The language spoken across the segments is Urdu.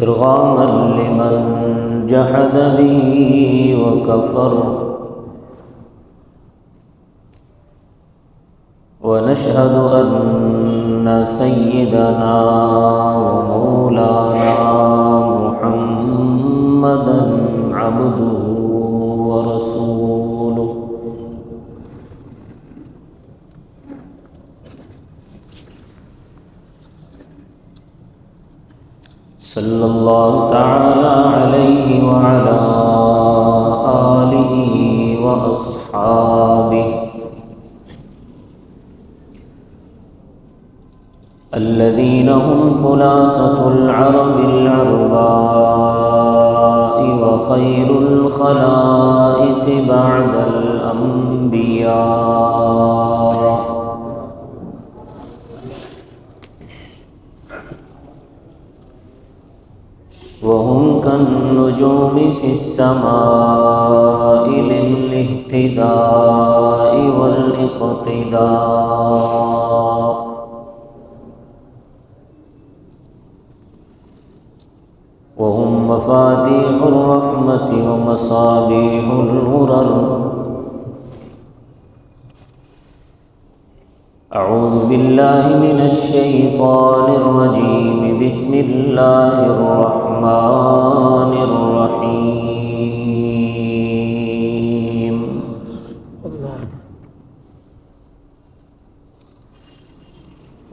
إرغاما لمن جحد بي وكفر، ونشهد أن سيدنا ومولانا محمدا عبده ورسوله صلى الله تعالى عليه وعلى آله وأصحابه الذين هم خلاصة العرب العرباء وخير الخلائق بعد الأنبياء، وهم كالنجوم في السماء للاهتداء والاقتداء، وهم مفاتيح الرحمة ومصابيح الغرر. أعوذ بالله من الشيطان الرجيم. بسم الله الرحمن الرحيم.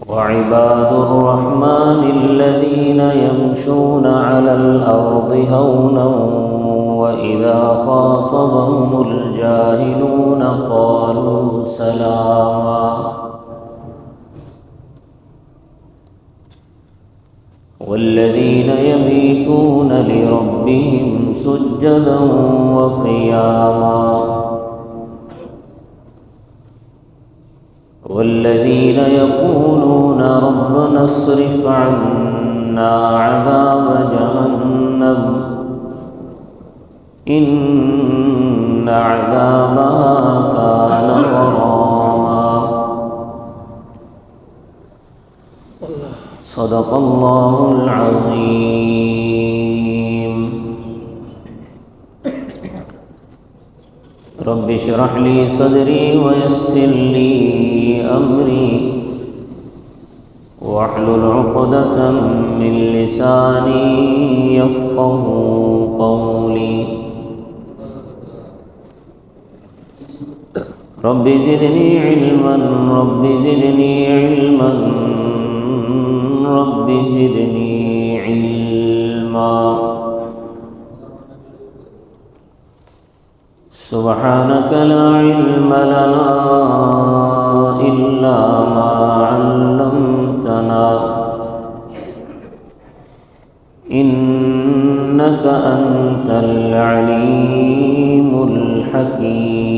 وعباد الرحمن الذين يمشون على الأرض هونا وإذا خاطبهم الجاهلون قالوا سلاما. والذين يبيتون لربهم سجدا وقياما، والذين يقولون ربنا اصرف عنا عذاب جهنم إن عذابها كان غراما. صدق الله العظيم. رب اشرح لي صدري ويسر لي أمري واحلل عقدة من لساني يفقه قولي. رب زدني علما، رب زدني علما، رب زدني علما. سبحانك لا علم لنا إلا ما علمتنا إنك أنت العليم الحكيم.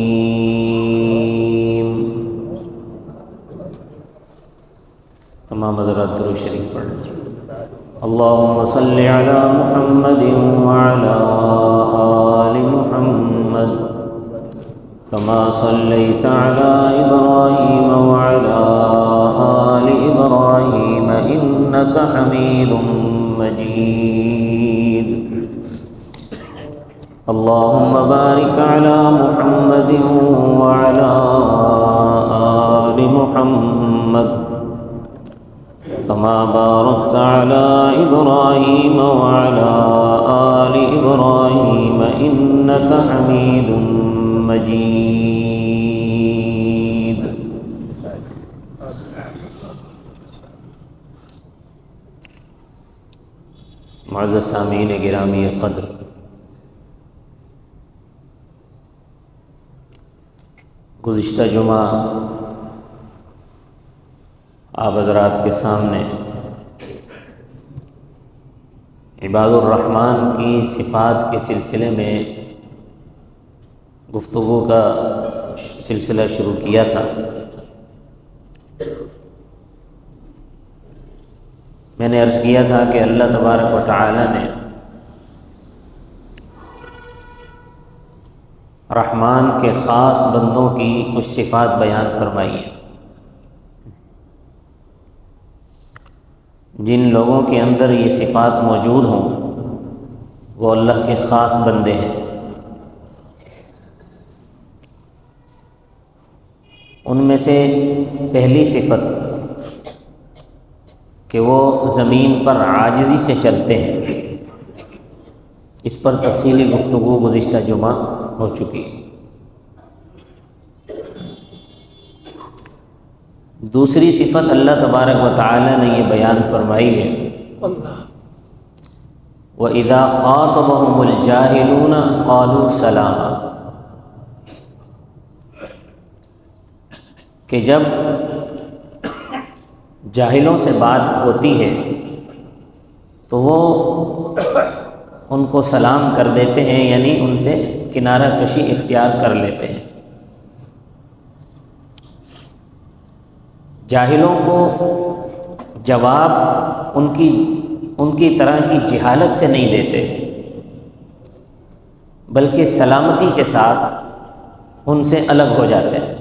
تمام حضرات درود شریف پڑھ لیں. اللهم صل على محمد وعلى آل محمد كما صليت على إبراهيم وعلى آل إبراهيم إنك حميد مجيد. اللهم بارك على محمد وعلى آل محمد كما باركت على إبراهيم وعلى آل إبراهيم إنك حميد مجيد. معزز سامعین گرامی قدر، گزشتہ جمعہ آپ حضرات کے سامنے عباد الرحمن کی صفات کے سلسلے میں گفتگو کا سلسلہ شروع کیا تھا. میں نے عرض کیا تھا کہ اللہ تبارک و تعالی نے رحمان کے خاص بندوں کی کچھ صفات بیان فرمائی ہیں. جن لوگوں کے اندر یہ صفات موجود ہوں وہ اللہ کے خاص بندے ہیں۔ ان میں سے پہلی صفت کہ وہ زمین پر عاجزی سے چلتے ہیں، اس پر تفصیلی گفتگو گزشتہ جمعہ ہو چکی۔ دوسری صفت اللہ تبارک و تعالی نے یہ بیان فرمائی ہے، وَإِذَا خَاطَبَهُمُ الْجَاهِلُونَ قَالُوا سَلَامًا، کہ جب جاہلوں سے بات ہوتی ہے تو وہ ان کو سلام کر دیتے ہیں، یعنی ان سے کنارہ کشی اختیار کر لیتے ہیں۔ جاہلوں کو جواب ان کی طرح کی جہالت سے نہیں دیتے، بلکہ سلامتی کے ساتھ ان سے الگ ہو جاتے ہیں۔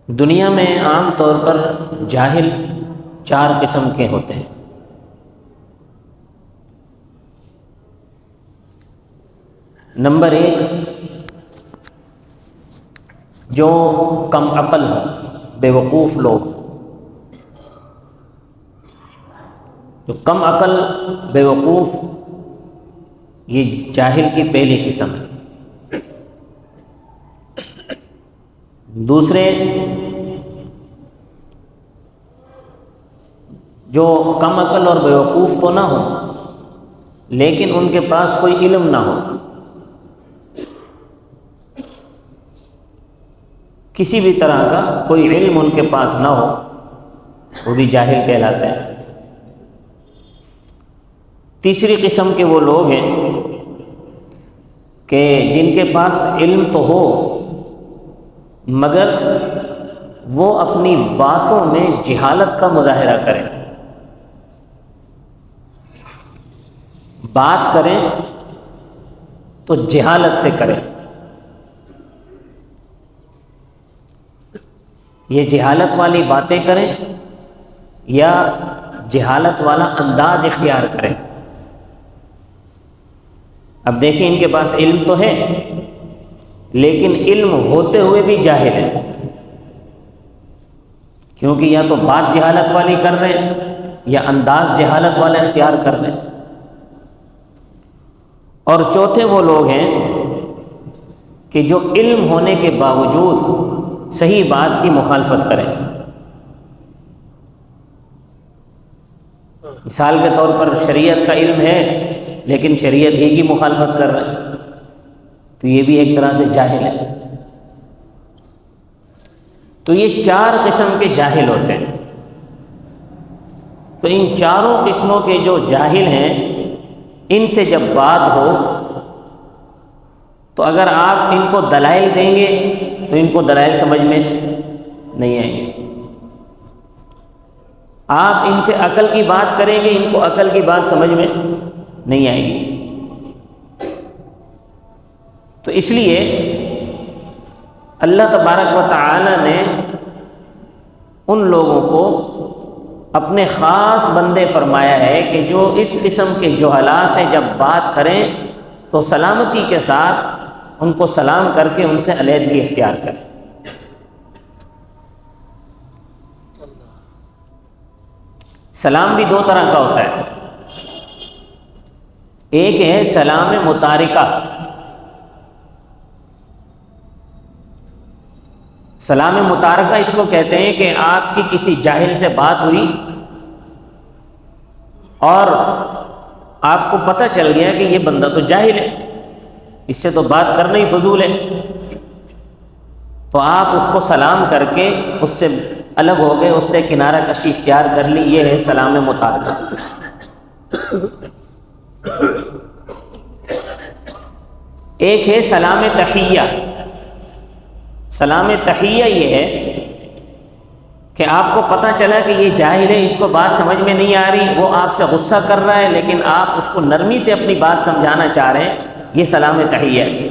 دنیا میں عام طور پر جاہل 4 قسم کے ہوتے ہیں۔ نمبر 1، جو کم عقل ہوں، بے وقوف لوگ۔ جو کم عقل بے وقوف، یہ جاہل کی پہلی قسم ہے۔ دوسرے، جو کم عقل اور بے وقوف تو نہ ہو لیکن ان کے پاس کوئی علم نہ ہو، کسی بھی طرح کا کوئی علم ان کے پاس نہ ہو، وہ بھی جاہل کہلاتے ہیں۔ تیسری قسم کے وہ لوگ ہیں کہ جن کے پاس علم تو ہو مگر وہ اپنی باتوں میں جہالت کا مظاہرہ کریں، بات کریں تو جہالت سے کریں۔ یہ جہالت والی باتیں کریں یا جہالت والا انداز اختیار کریں۔ اب دیکھیں، ان کے پاس علم تو ہے لیکن علم ہوتے ہوئے بھی جاہل ہے، کیونکہ یا تو بات جہالت والی کر رہے ہیں یا انداز جہالت والا اختیار کر رہے ہیں۔ اور چوتھے وہ لوگ ہیں کہ جو علم ہونے کے باوجود صحیح بات کی مخالفت کریں۔ مثال کے طور پر شریعت کا علم ہے لیکن شریعت ہی کی مخالفت کر رہے ہیں، تو یہ بھی ایک طرح سے جاہل ہے۔ تو یہ 4 قسم کے جاہل ہوتے ہیں۔ تو ان چاروں قسموں کے جو جاہل ہیں، ان سے جب بات ہو تو اگر آپ ان کو دلائل دیں گے تو ان کو دلائل سمجھ میں نہیں آئیں گے۔ آپ ان سے عقل کی بات کریں گے، ان کو عقل کی بات سمجھ میں نہیں آئے گی۔ تو اس لیے اللہ تبارک و تعالی نے ان لوگوں کو اپنے خاص بندے فرمایا ہے کہ جو اس قسم کے جہلاء سے جب بات کریں تو سلامتی کے ساتھ ان کو سلام کر کے ان سے علیحدگی اختیار کریں۔ سلام بھی 2 طرح کا ہوتا ہے، ایک ہے سلام متارکہ۔ سلام متارکہ اس کو کہتے ہیں کہ آپ کی کسی جاہل سے بات ہوئی اور آپ کو پتہ چل گیا کہ یہ بندہ تو جاہل ہے، اس سے تو بات کرنا ہی فضول ہے، تو آپ اس کو سلام کر کے اس سے الگ ہو گئے، اس سے کنارہ کشی اختیار کر لی۔ یہ ہے سلام متارکہ۔ ایک ہے سلام تحیہ۔ سلام تحیہ یہ ہے کہ آپ کو پتہ چلا کہ یہ جاہل ہے، اس کو بات سمجھ میں نہیں آ رہی، وہ آپ سے غصہ کر رہا ہے لیکن آپ اس کو نرمی سے اپنی بات سمجھانا چاہ رہے ہیں، یہ سلام تحیہ ہے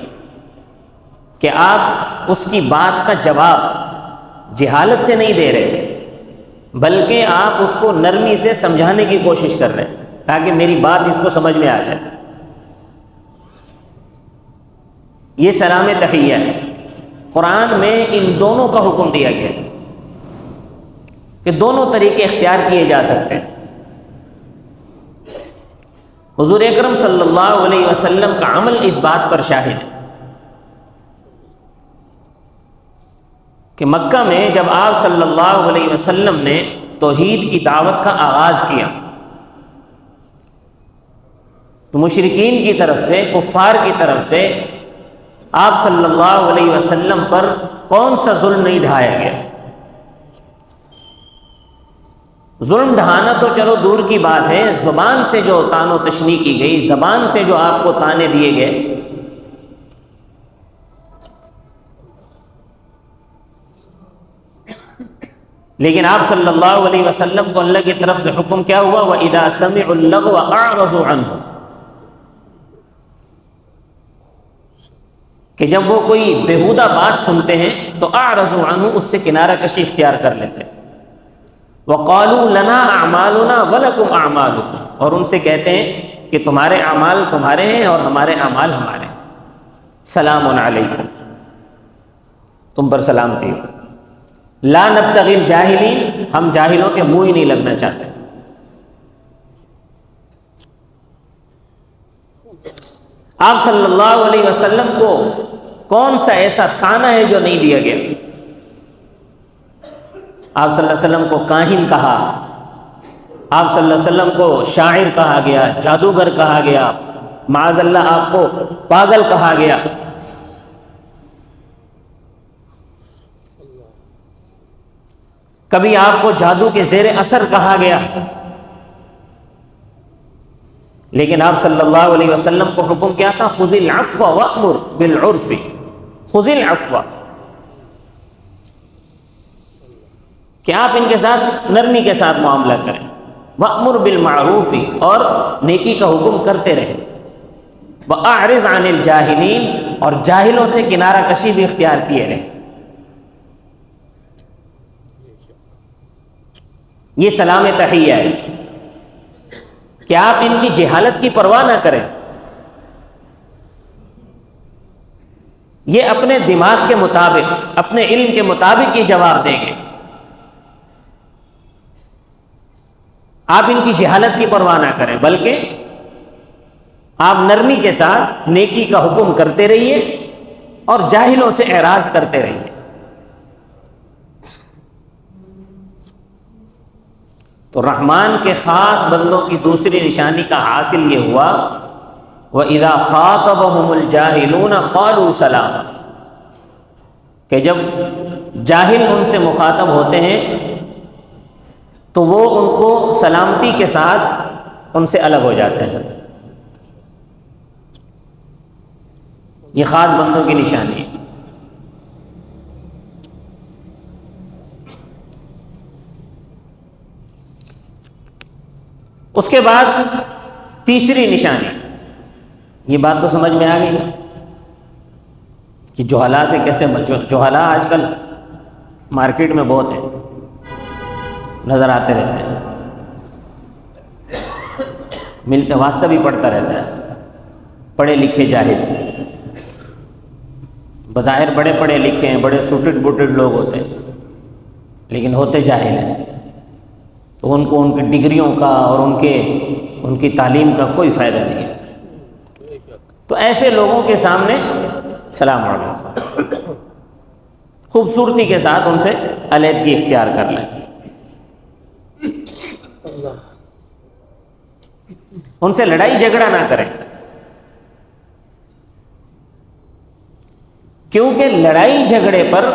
کہ آپ اس کی بات کا جواب جہالت سے نہیں دے رہے، بلکہ آپ اس کو نرمی سے سمجھانے کی کوشش کر رہے ہیں تاکہ میری بات اس کو سمجھ میں آ جائے۔ یہ سلام تحیہ ہے۔ قرآن میں ان دونوں کا حکم دیا گیا ہے کہ دونوں طریقے اختیار کیے جا سکتے ہیں۔ حضور اکرم صلی اللہ علیہ وسلم کا عمل اس بات پر شاہد ہے کہ مکہ میں جب آپ صلی اللہ علیہ وسلم نے توحید کی دعوت کا آغاز کیا تو مشرکین کی طرف سے، کفار کی طرف سے آپ صلی اللہ علیہ وسلم پر کون سا ظلم نہیں ڈھایا گیا؟ ظلم ڈھانا تو چلو دور کی بات ہے، زبان سے جو طعن و تشنیع کی گئی، زبان سے جو آپ کو طعنے دیے گئے، لیکن آپ صلی اللہ علیہ وسلم کو اللہ کی طرف سے حکم کیا ہوا؟ وَإِذَا سَمِعُوا اللَّغْوَ أَعْرَضُوا عَنْهُ، کہ جب وہ کوئی بیہودہ بات سنتے ہیں تو اعرضوا عنہ، اس سے کنارہ کشی اختیار کر لیتے ہیں۔ وقالوا لنا اعمالنا ولکم اعمالکم، اور ان سے کہتے ہیں کہ تمہارے اعمال تمہارے ہیں اور ہمارے اعمال ہمارے ہیں۔ سلام علیکم، تم پر سلامتی ہو۔ لا نبتغی الجاہلین، ہم جاہلوں کے منہ ہی نہیں لگنا چاہتے۔ آپ صلی اللہ علیہ وسلم کو کون سا ایسا طعنہ ہے جو نہیں دیا گیا؟ آپ صلی اللہ علیہ وسلم کو کاہن کہا، آپ صلی اللہ علیہ وسلم کو شاعر کہا گیا، جادوگر کہا گیا، معاذ اللہ آپ کو پاگل کہا گیا۔ کبھی آپ کو جادو کے زیر اثر کہا گیا، لیکن آپ صلی اللہ علیہ وسلم کو حکم کیا تھا؟ خذ العفو وامر بالعرف، خذ العفو، کہ آپ ان کے ساتھ نرمی کے ساتھ معاملہ کریں، وامر بالمعروف، اور نیکی کا حکم کرتے رہیں، واعرض عن الجاہلین، اور جاہلوں سے کنارہ کشی بھی اختیار کیے رہیں۔ یہ سلام تحیہ ہے کہ آپ ان کی جہالت کی پرواہ نہ کریں، یہ اپنے دماغ کے مطابق، اپنے علم کے مطابق یہ جواب دیں گے۔ آپ ان کی جہالت کی پرواہ نہ کریں، بلکہ آپ نرمی کے ساتھ نیکی کا حکم کرتے رہیے اور جاہلوں سے اعراض کرتے رہیے۔ تو رحمان کے خاص بندوں کی دوسری نشانی کا حاصل یہ ہوا وَإِذَا خَاطَبَهُمُ الْجَاهِلُونَ قَالُوا سَلَامًا، کہ جب جاہل ان سے مخاطب ہوتے ہیں تو وہ ان کو سلامتی کے ساتھ ان سے الگ ہو جاتے ہیں۔ یہ خاص بندوں کی نشانی ہے۔ اس کے بعد تیسری نشانی، یہ بات تو سمجھ میں آ گئی نا کہ جہلا سے کیسے جہلا آج کل مارکیٹ میں بہت ہیں، نظر آتے رہتے ہیں، ملتے واسطہ بھی پڑتا رہتا ہے۔ پڑھے لکھے جاہل، بظاہر بڑے پڑھے لکھے ہیں، بڑے سوٹڈ بوٹڈ لوگ ہوتے ہیں، لیکن ہوتے جاہل ہیں، تو ان کو ان کی ڈگریوں کا اور ان کی تعلیم کا کوئی فائدہ نہیں ہے۔ تو ایسے لوگوں کے سامنے سلام علیکم، خوبصورتی کے ساتھ ان سے علیحدگی اختیار کر لیں، ان سے لڑائی جھگڑا نہ کریں، کیونکہ لڑائی جھگڑے پر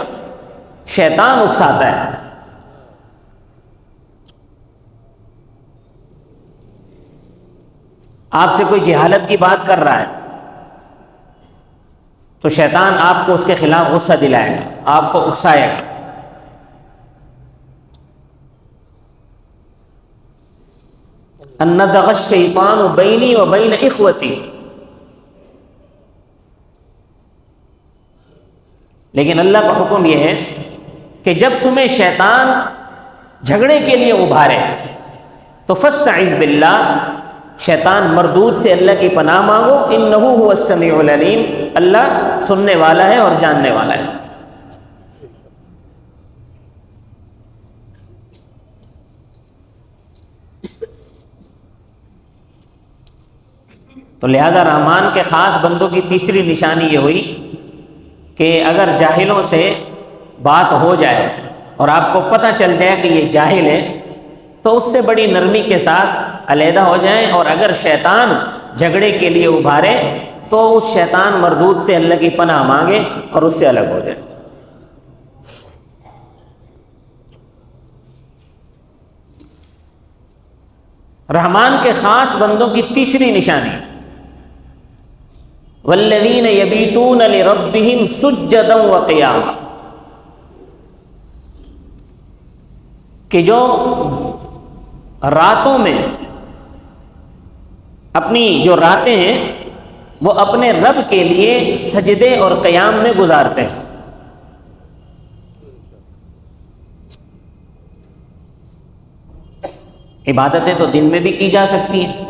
شیطان اکساتا ہے۔ آپ سے کوئی جہالت کی بات کر رہا ہے تو شیطان آپ کو اس کے خلاف غصہ دلائے گا، آپ کو اکسائے گا۔ ان نزغ الشیطان بینی و بین اخوتی، لیکن اللہ کا حکم یہ ہے کہ جب تمہیں شیطان جھگڑے کے لیے ابھارے تو فاستعذ باللہ، شیطان مردود سے اللہ کی پناہ مانگو، انہ هو السمیع العلیم، اللہ سننے والا ہے اور جاننے والا ہے۔ تو لہذا رحمان کے خاص بندوں کی تیسری نشانی یہ ہوئی کہ اگر جاہلوں سے بات ہو جائے اور آپ کو پتہ چل جائے کہ یہ جاہل ہے تو اس سے بڑی نرمی کے ساتھ علیحدہ ہو جائیں، اور اگر شیطان جھگڑے کے لیے ابھارے تو اس شیطان مردود سے اللہ کی پناہ مانگے اور اس سے الگ ہو جائے۔ رحمان کے خاص بندوں کی تیسری نشانی والذین یبیتون لربہم سجدا وقیاما، کہ جو راتوں میں اپنی جو راتیں ہیں وہ اپنے رب کے لیے سجدے اور قیام میں گزارتے ہیں۔ عبادتیں تو دن میں بھی کی جا سکتی ہیں،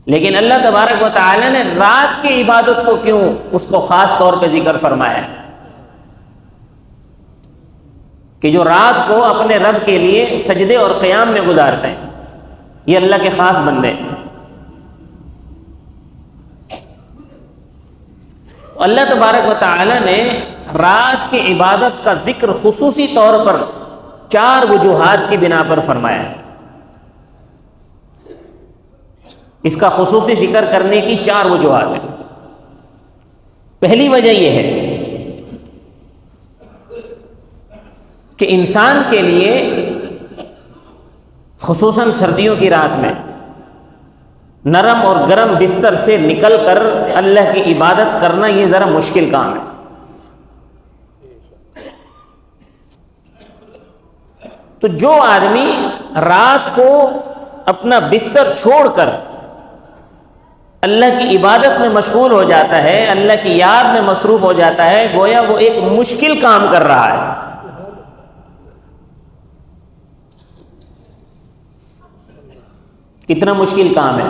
لیکن اللہ تبارک و تعالی نے رات کی عبادت کو کیوں اس کو خاص طور پہ ذکر فرمایا ہے کہ جو رات کو اپنے رب کے لیے سجدے اور قیام میں گزارتے ہیں، یہ اللہ کے خاص بندے ہیں۔ اللہ تبارک و تعالی نے رات کی عبادت کا ذکر خصوصی طور پر 4 وجوہات کی بنا پر فرمایا ہے۔ اس کا خصوصی ذکر کرنے کی 4 وجوہات ہیں۔ پہلی وجہ یہ ہے کہ انسان کے لیے خصوصاً سردیوں کی رات میں نرم اور گرم بستر سے نکل کر اللہ کی عبادت کرنا یہ ذرا مشکل کام ہے۔ تو جو آدمی رات کو اپنا بستر چھوڑ کر اللہ کی عبادت میں مشغول ہو جاتا ہے، اللہ کی یاد میں مصروف ہو جاتا ہے، گویا وہ ایک مشکل کام کر رہا ہے۔ کتنا مشکل کام ہے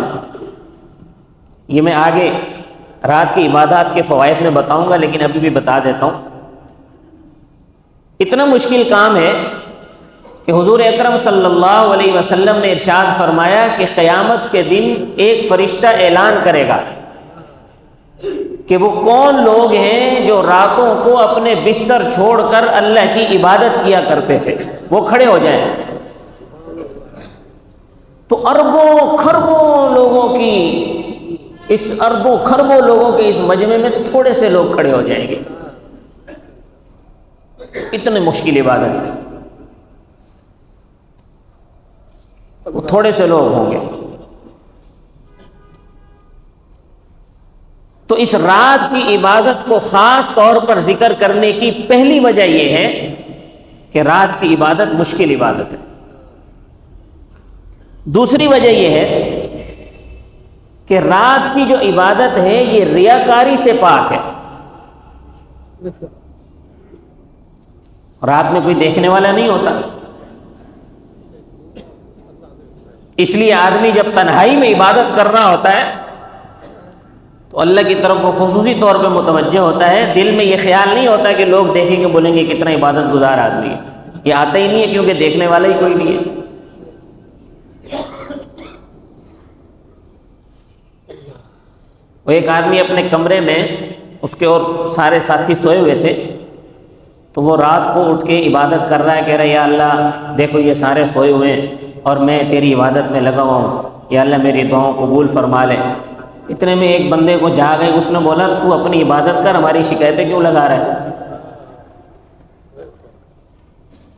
یہ میں آگے رات کی عبادات کے فوائد میں بتاؤں گا، لیکن ابھی بھی بتا دیتا ہوں۔ اتنا مشکل کام ہے کہ حضور اکرم صلی اللہ علیہ وسلم نے ارشاد فرمایا کہ قیامت کے دن ایک فرشتہ اعلان کرے گا کہ وہ کون لوگ ہیں جو راتوں کو اپنے بستر چھوڑ کر اللہ کی عبادت کیا کرتے تھے، وہ کھڑے ہو جائیں۔ تو اربوں خربوں لوگوں کے اس مجمع میں تھوڑے سے لوگ کھڑے ہو جائیں گے۔ اتنے مشکل عبادت ہے، وہ تھوڑے سے لوگ ہوں گے۔ تو اس رات کی عبادت کو خاص طور پر ذکر کرنے کی پہلی وجہ یہ ہے کہ رات کی عبادت مشکل عبادت ہے۔ دوسری وجہ یہ ہے کہ رات کی جو عبادت ہے یہ ریاکاری سے پاک ہے۔ رات میں کوئی دیکھنے والا نہیں ہوتا، اس لیے آدمی جب تنہائی میں عبادت کر رہا ہوتا ہے تو اللہ کی طرف وہ خصوصی طور پہ متوجہ ہوتا ہے۔ دل میں یہ خیال نہیں ہوتا کہ لوگ دیکھیں گے بولیں گے کتنا عبادت گزار آدمی ہے، یہ آتا ہی نہیں ہے کیونکہ دیکھنے والا ہی کوئی نہیں ہے۔ وہ ایک آدمی اپنے کمرے میں، اس کے اور سارے ساتھی سوئے ہوئے تھے، تو وہ رات کو اٹھ کے عبادت کر رہا ہے، کہہ رہا ہے یا اللہ دیکھو یہ سارے سوئے ہوئے ہیں اور میں تیری عبادت میں لگا ہوا ہوں، یا اللہ میری دعاؤں قبول فرما لے۔ اتنے میں ایک بندے کو جاگ آئی، اس نے بولا تو اپنی عبادت کر، ہماری شکایتیں کیوں لگا رہا ہے؟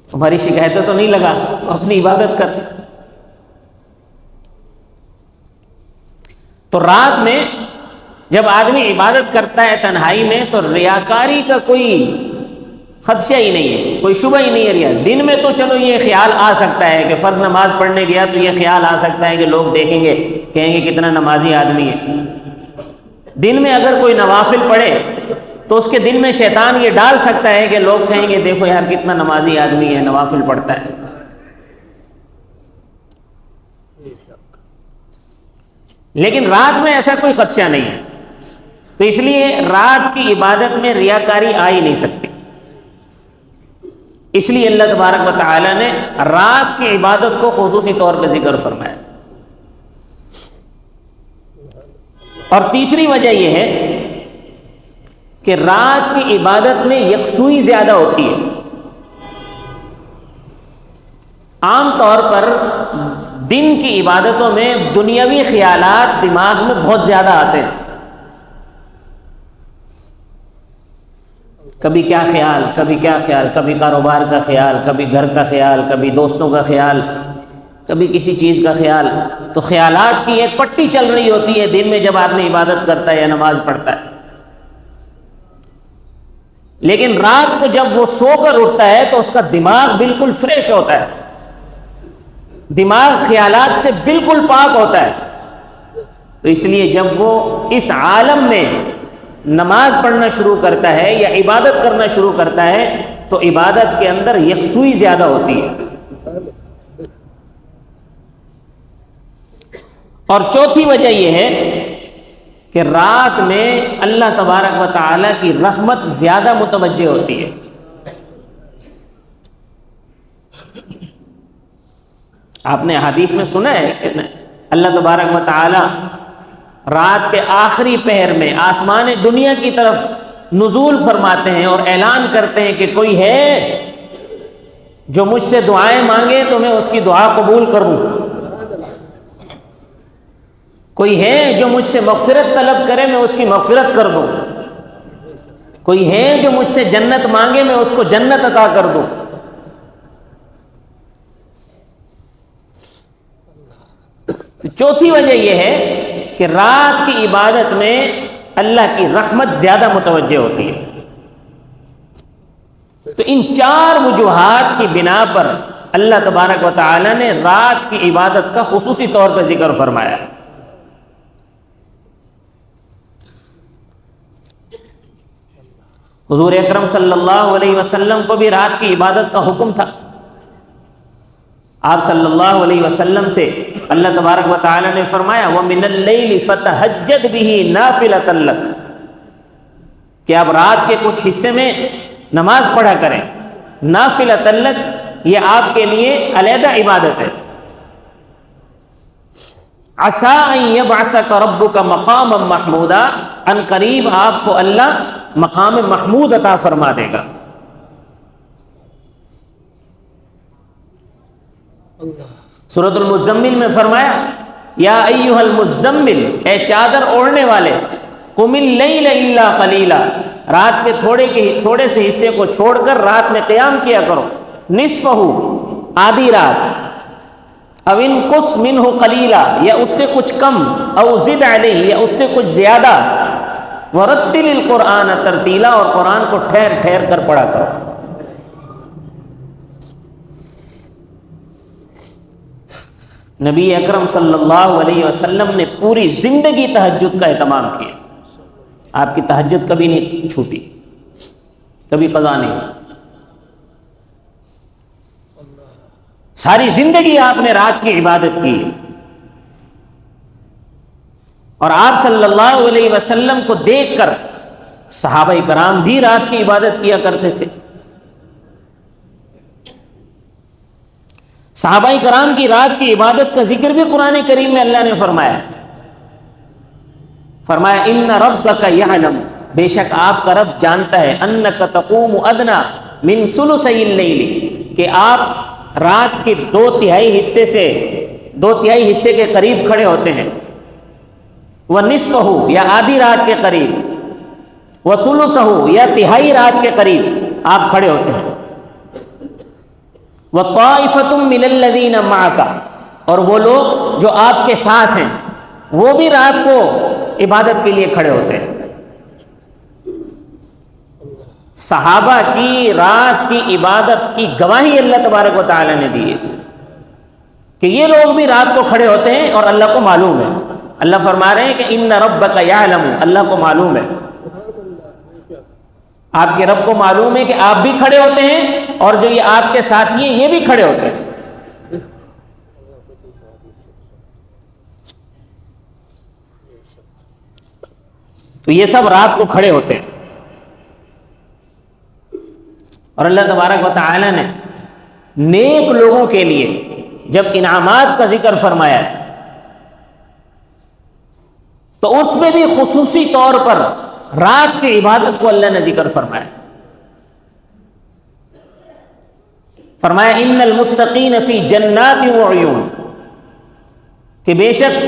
تمہاری شکایتیں تو نہیں لگا، تو اپنی عبادت کر۔ تو رات میں جب آدمی عبادت کرتا ہے تنہائی میں تو ریاکاری کا کوئی خدشہ ہی نہیں ہے، کوئی شبہ ہی نہیں ہے ریا۔ دن میں تو چلو یہ خیال آ سکتا ہے کہ فرض نماز پڑھنے گیا تو یہ خیال آ سکتا ہے کہ لوگ دیکھیں گے، کہیں گے کتنا نمازی آدمی ہے۔ دن میں اگر کوئی نوافل پڑھے تو اس کے دل میں شیطان یہ ڈال سکتا ہے کہ لوگ کہیں گے دیکھو یار کتنا نمازی آدمی ہے، نوافل پڑھتا ہے. لیکن رات میں ایسا کوئی خدشہ نہیں ہے، تو اس لیے رات کی عبادت میں ریاکاری آ ہی نہیں سکتی. اس لیے اللہ تبارک و تعالی نے رات کی عبادت کو خصوصی طور پہ ذکر فرمایا. اور تیسری وجہ یہ ہے کہ رات کی عبادت میں یکسوئی زیادہ ہوتی ہے. عام طور پر دن کی عبادتوں میں دنیاوی خیالات دماغ میں بہت زیادہ آتے ہیں. کبھی کیا خیال، کبھی کیا خیال، کبھی کاروبار کا خیال، کبھی گھر کا خیال، کبھی دوستوں کا خیال، کبھی کسی چیز کا خیال. تو خیالات کی ایک پٹی چل رہی ہوتی ہے دن میں جب آدمی عبادت کرتا ہے یا نماز پڑھتا ہے. لیکن رات کو جب وہ سو کر اٹھتا ہے تو اس کا دماغ بالکل فریش ہوتا ہے، دماغ خیالات سے بالکل پاک ہوتا ہے. تو اس لیے جب وہ اس عالم میں نماز پڑھنا شروع کرتا ہے یا عبادت کرنا شروع کرتا ہے تو عبادت کے اندر یکسوئی زیادہ ہوتی ہے. اور چوتھی وجہ یہ ہے کہ رات میں اللہ تبارک و تعالیٰ کی رحمت زیادہ متوجہ ہوتی ہے. آپ نے حدیث میں سنا ہے کہ اللہ تبارک و تعالیٰ رات کے آخری پہر میں آسمان دنیا کی طرف نزول فرماتے ہیں اور اعلان کرتے ہیں کہ کوئی ہے جو مجھ سے دعائیں مانگے تو میں اس کی دعا قبول کروں، کوئی ہے جو مجھ سے مغفرت طلب کرے میں اس کی مغفرت کر دوں، کوئی ہے جو مجھ سے جنت مانگے میں اس کو جنت عطا کر دوں. چوتھی وجہ یہ ہے کہ رات کی عبادت میں اللہ کی رحمت زیادہ متوجہ ہوتی ہے. تو ان چار وجوہات کی بنا پر اللہ تبارک و تعالی نے رات کی عبادت کا خصوصی طور پر ذکر فرمایا. حضور اکرم صلی اللہ علیہ وسلم کو بھی رات کی عبادت کا حکم تھا. آپ صلی اللہ علیہ وسلم سے اللہ تبارک و تعالی نے فرمایا وَمِنَ اللَّيْلِ فَتَهَجَّدْ بِهِ نَافِلَةً لَكَ کہ آپ رات کے کچھ حصے میں نماز پڑھا کریں. نَافِلَةً لَكَ یہ آپ کے لیے علیحدہ عبادت ہے. عَسَىٰ أَن يَبْعَثَكَ رَبُّكَ مَقَامًا مَحْمُودًا ان قریب آپ کو اللہ مقام محمود عطا فرما دے گا. سورۃ المزمل میں فرمایا یا ایھا المزمل اے چادر اوڑھنے والے قم اللیل الا قلیلا رات کے تھوڑے سے حصے کو چھوڑ کر رات میں قیام کیا کرو. نصفہ آدھی رات، او انقص منہ قلیلا یا اس سے کچھ کم، او زد علیہ یا اس سے کچھ زیادہ، ورتل القرآن ترتیلا اور قرآن کو ٹھہر ٹھہر کر پڑھا کرو. نبی اکرم صلی اللہ علیہ وسلم نے پوری زندگی تہجد کا اہتمام کیا. آپ کی تہجد کبھی نہیں چھوٹی، کبھی قضا نہیں. ساری زندگی آپ نے رات کی عبادت کی. اور آپ صلی اللہ علیہ وسلم کو دیکھ کر صحابہ کرام بھی رات کی عبادت کیا کرتے تھے. صحابہ کرام کی رات کی عبادت کا ذکر بھی قرآن کریم میں اللہ نے فرمایا ان ربک یعلم بے شک آپ کا رب جانتا ہے انک تقوم ادنی من ثلثی اللیل کہ آپ رات کے دو تہائی حصے کے قریب کھڑے ہوتے ہیں. ونصفہ یا آدھی رات کے قریب، وثلثہ یا تہائی رات کے قریب آپ کھڑے ہوتے ہیں. وَطَائِفَةٌ مِّنَ الَّذِينَ مَعَكَ اور وہ لوگ جو آپ کے ساتھ ہیں وہ بھی رات کو عبادت کے لیے کھڑے ہوتے ہیں. صحابہ کی رات کی عبادت کی گواہی اللہ تبارک و تعالی نے دی ہے کہ یہ لوگ بھی رات کو کھڑے ہوتے ہیں اور اللہ کو معلوم ہے. اللہ فرما رہے ہیں کہ ان ربک یعلم اللہ کو معلوم ہے. آپ کے رب کو معلوم ہے کہ آپ بھی کھڑے ہوتے ہیں اور جو یہ آپ کے ساتھی ہیں یہ بھی کھڑے ہوتے ہیں. تو یہ سب رات کو کھڑے ہوتے ہیں. اور اللہ تبارک و تعالی نے نیک لوگوں کے لیے جب انعامات کا ذکر فرمایا ہے تو اس میں بھی خصوصی طور پر رات کی عبادت کو اللہ نے ذکر فرمایا. فرمایا ان المتقین فی جنات و عیون، کہ بے شک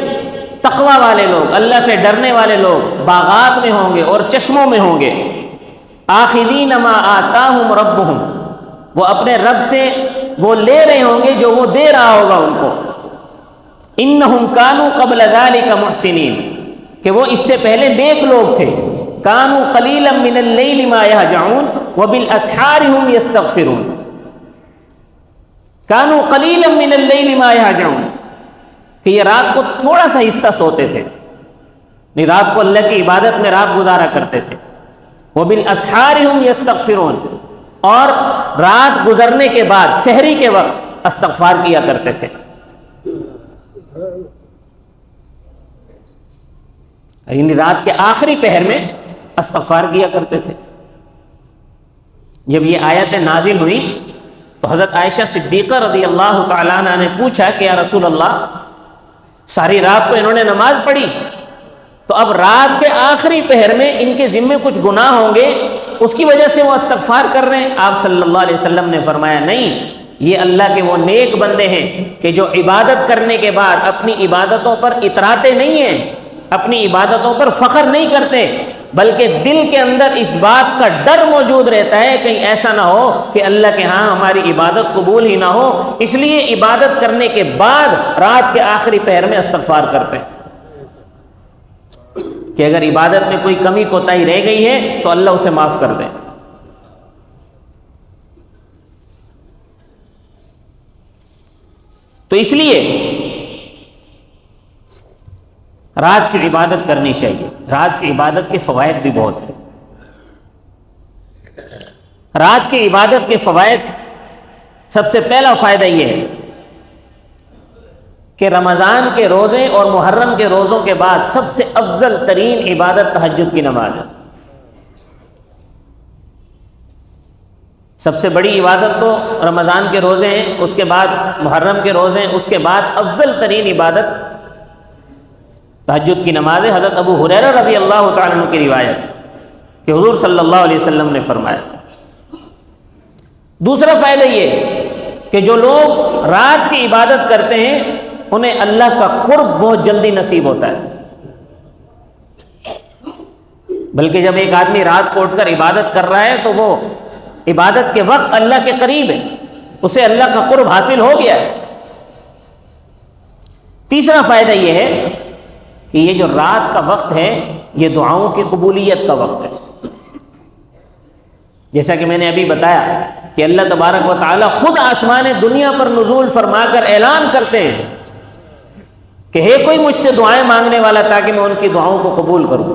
تقوی والے لوگ، اللہ سے ڈرنے والے لوگ باغات میں ہوں گے اور چشموں میں ہوں گے. آخذین ما آتاہم ربہم، وہ اپنے رب سے وہ لے رہے ہوں گے جو وہ دے رہا ہوگا ان کو. انہم کانوا قبل ذلک محسنین، کہ وہ اس سے پہلے نیک لوگ تھے. کانوا قلیلا من اللیل ما یہجعون وبالاسحار هم یستغفرون. کانوا قلیلا من اللیل ما یہجعون، کہ یہ رات کو تھوڑا سا حصہ سوتے تھے، نہیں رات کو اللہ کی عبادت میں رات گزارا کرتے تھے. وبالاسحار هم یستغفرون، اور رات گزرنے کے بعد سحری کے وقت استغفار کیا کرتے تھے. یعنی رات کے آخری پہر میں استغفار کیا کرتے تھے. جب یہ آیت نازل ہوئی تو حضرت عائشہ صدیقہ رضی اللہ تعالیٰ عنہ نے پوچھا کہ یا رسول اللہ، ساری رات تو انہوں نے نماز پڑھی، تو اب رات کے آخری پہر میں ان کے ذمے کچھ گناہ ہوں گے، اس کی وجہ سے وہ استغفار کر رہے ہیں؟ آپ صلی اللہ علیہ وسلم نے فرمایا نہیں، یہ اللہ کے وہ نیک بندے ہیں کہ جو عبادت کرنے کے بعد اپنی عبادتوں پر اتراتے نہیں ہیں، اپنی عبادتوں پر فخر نہیں کرتے، بلکہ دل کے اندر اس بات کا ڈر موجود رہتا ہے کہیں ایسا نہ ہو کہ اللہ کے ہاں ہماری عبادت قبول ہی نہ ہو، اس لیے عبادت کرنے کے بعد رات کے آخری پہر میں استغفار کرتے ہیں کہ اگر عبادت میں کوئی کمی کوتاہی رہ گئی ہے تو اللہ اسے معاف کر دے. تو اس لیے رات کی عبادت کرنی چاہیے. رات کی عبادت کے فوائد بھی بہت ہیں. رات کی عبادت کے فوائد، سب سے پہلا فائدہ یہ ہے کہ رمضان کے روزے اور محرم کے روزوں کے بعد سب سے افضل ترین عبادت تہجد کی نماز ہے. سب سے بڑی عبادت تو رمضان کے روزے ہیں، اس کے بعد محرم کے روزے ہیں، اس کے بعد افضل ترین عبادت تہجد کی نماز ہے. حضرت ابو ہریرہ رضی اللہ تعالیٰ عنہ کی روایت ہے کہ حضور صلی اللہ علیہ وسلم نے فرمایا. دوسرا فائدہ یہ کہ جو لوگ رات کی عبادت کرتے ہیں انہیں اللہ کا قرب بہت جلدی نصیب ہوتا ہے. بلکہ جب ایک آدمی رات کو اٹھ کر عبادت کر رہا ہے تو وہ عبادت کے وقت اللہ کے قریب ہے، اسے اللہ کا قرب حاصل ہو گیا ہے. تیسرا فائدہ یہ ہے کہ یہ جو رات کا وقت ہے یہ دعاؤں کی قبولیت کا وقت ہے. جیسا کہ میں نے ابھی بتایا کہ اللہ تبارک و تعالی خود آسمان دنیا پر نزول فرما کر اعلان کرتے ہیں کہ ہے کوئی مجھ سے دعائیں مانگنے والا تاکہ میں ان کی دعاؤں کو قبول کروں.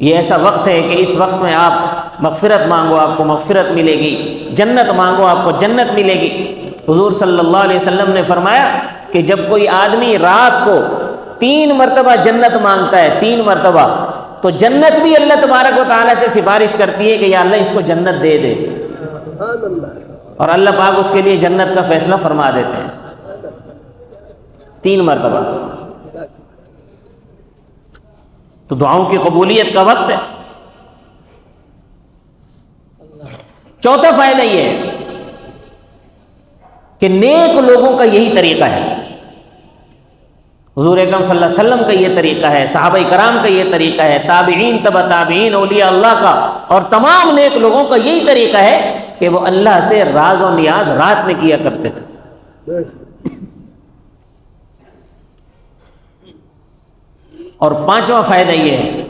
یہ ایسا وقت ہے کہ اس وقت میں آپ مغفرت مانگو آپ کو مغفرت ملے گی، جنت مانگو آپ کو جنت ملے گی. حضور صلی اللہ علیہ وسلم نے فرمایا کہ جب کوئی آدمی رات کو 3 مرتبہ جنت مانگتا ہے، 3 مرتبہ، تو جنت بھی اللہ تبارک و تعالیٰ سے سفارش کرتی ہے کہ یا اللہ اس کو جنت دے دے، اور اللہ پاک اس کے لیے جنت کا فیصلہ فرما دیتے ہیں 3 مرتبہ. تو دعاؤں کی قبولیت کا وقت ہے. چوتھا فائدہ یہ ہے کہ نیک لوگوں کا یہی طریقہ ہے. حضور اکرم صلی اللہ علیہ وسلم کا یہ طریقہ ہے، صحابہ کرام کا یہ طریقہ ہے، تابعین تبع تابعین، اولیاء اللہ کا اور تمام نیک لوگوں کا یہی طریقہ ہے کہ وہ اللہ سے راز و نیاز رات میں کیا کرتے تھے. اور 5واں فائدہ یہ ہے،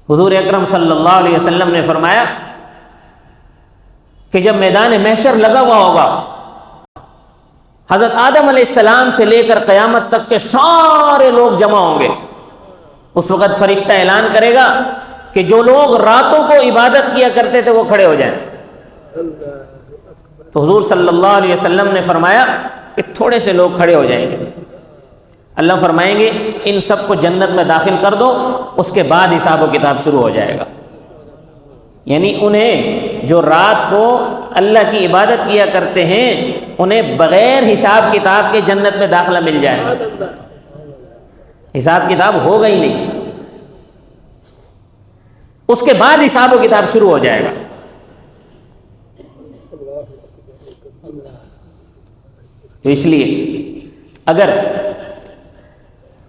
حضور اکرم صلی اللہ علیہ وسلم نے فرمایا کہ جب میدان محشر لگا ہوا ہوگا، حضرت آدم علیہ السلام سے لے کر قیامت تک کے سارے لوگ جمع ہوں گے، اس وقت فرشتہ اعلان کرے گا کہ جو لوگ راتوں کو عبادت کیا کرتے تھے وہ کھڑے ہو جائیں۔ تو حضور صلی اللہ علیہ وسلم نے فرمایا کہ تھوڑے سے لوگ کھڑے ہو جائیں گے، اللہ فرمائیں گے ان سب کو جنت میں داخل کر دو، اس کے بعد حساب و کتاب شروع ہو جائے گا۔ یعنی انہیں جو رات کو اللہ کی عبادت کیا کرتے ہیں انہیں بغیر حساب کتاب کے جنت میں داخلہ مل جائے گا، حساب کتاب ہوگا ہی نہیں، اس کے بعد حساب و کتاب شروع ہو جائے گا۔ تو اس لیے اگر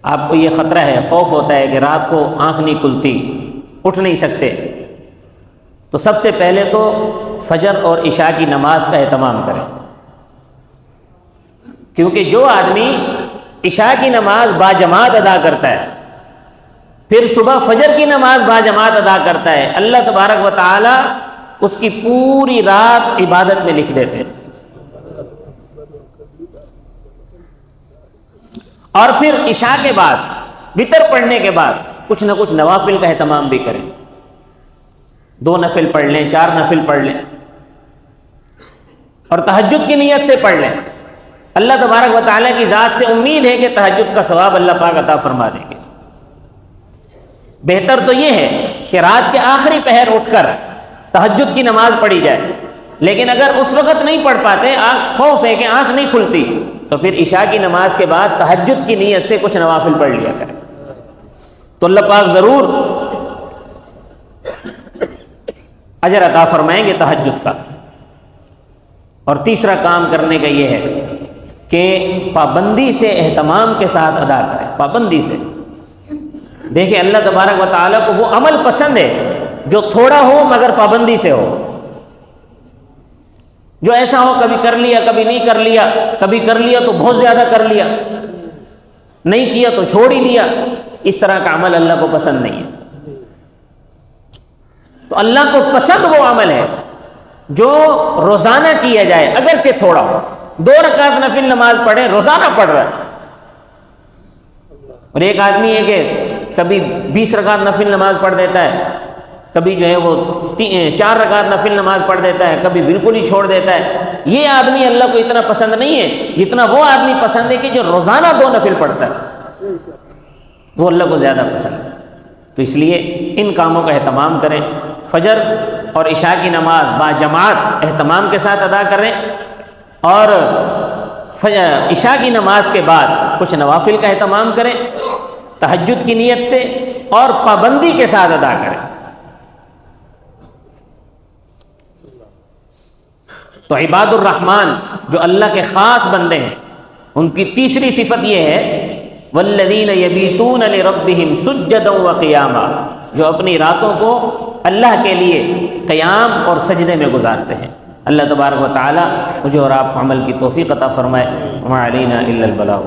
آپ کو یہ خطرہ ہے، خوف ہوتا ہے کہ رات کو آنکھ نہیں کھلتی، اٹھ نہیں سکتے، تو سب سے پہلے تو فجر اور عشاء کی نماز کا اہتمام کریں، کیونکہ جو آدمی عشاء کی نماز باجماعت ادا کرتا ہے پھر صبح فجر کی نماز باجماعت ادا کرتا ہے، اللہ تبارک و تعالی اس کی پوری رات عبادت میں لکھ دیتے ہیں۔ اور پھر عشاء کے بعد وتر پڑھنے کے بعد کچھ نہ کچھ نوافل کا اہتمام بھی کریں، 2 نفل پڑھ لیں، 4 نفل پڑھ لیں، اور تہجد کی نیت سے پڑھ لیں۔ اللہ تبارک و تعالیٰ کی ذات سے امید ہے کہ تہجد کا ثواب اللہ پاک عطا فرما دیں گے۔ بہتر تو یہ ہے کہ رات کے آخری پہر اٹھ کر تہجد کی نماز پڑھی جائے، لیکن اگر اس وقت نہیں پڑھ پاتے، خوف ہے کہ آنکھ نہیں کھلتی، تو پھر عشاء کی نماز کے بعد تہجد کی نیت سے کچھ نوافل پڑھ لیا کریں، تو اللہ پاک ضرور اجر عطا فرمائیں گے تہجد کا۔ اور تیسرا کام کرنے کا یہ ہے کہ پابندی سے اہتمام کے ساتھ ادا کریں، پابندی سے۔ دیکھیں اللہ تبارک و تعالیٰ کو وہ عمل پسند ہے جو تھوڑا ہو مگر پابندی سے ہو، جو ایسا ہو کبھی کر لیا کبھی نہیں کر لیا، کبھی کر لیا تو بہت زیادہ کر لیا، نہیں کیا تو چھوڑ ہی دیا، اس طرح کا عمل اللہ کو پسند نہیں ہے۔ تو اللہ کو پسند وہ عمل ہے جو روزانہ کیا جائے، اگرچہ تھوڑا ہو۔ 2 رکعت نفل نماز پڑھیں، روزانہ پڑھ رہا ہے، اور ایک آدمی ہے کہ کبھی 20 رکعت نفل نماز پڑھ دیتا ہے، کبھی جو ہے وہ 4 رکعت نفل نماز پڑھ دیتا ہے، کبھی بالکل ہی چھوڑ دیتا ہے۔ یہ آدمی اللہ کو اتنا پسند نہیں ہے جتنا وہ آدمی پسند ہے کہ جو روزانہ 2 نفل پڑھتا ہے، وہ اللہ کو زیادہ پسند ہے۔ تو اس لیے ان کاموں کا اہتمام کریں، فجر اور عشاء کی نماز باجماعت اہتمام کے ساتھ ادا کریں، اور عشاء کی نماز کے بعد کچھ نوافل کا اہتمام کریں تہجد کی نیت سے، اور پابندی کے ساتھ ادا کریں۔ تو عباد الرحمن جو اللہ کے خاص بندے ہیں، ان کی تیسری صفت یہ ہے والذین یبیتون لربہم سجدا وقیاما، جو اپنی راتوں کو اللہ کے لیے قیام اور سجدے میں گزارتے ہیں۔ اللہ تبارک و تعالی مجھے اور آپ کو عمل کی توفیق عطا فرمائے۔ وما علینا الا البلاغ۔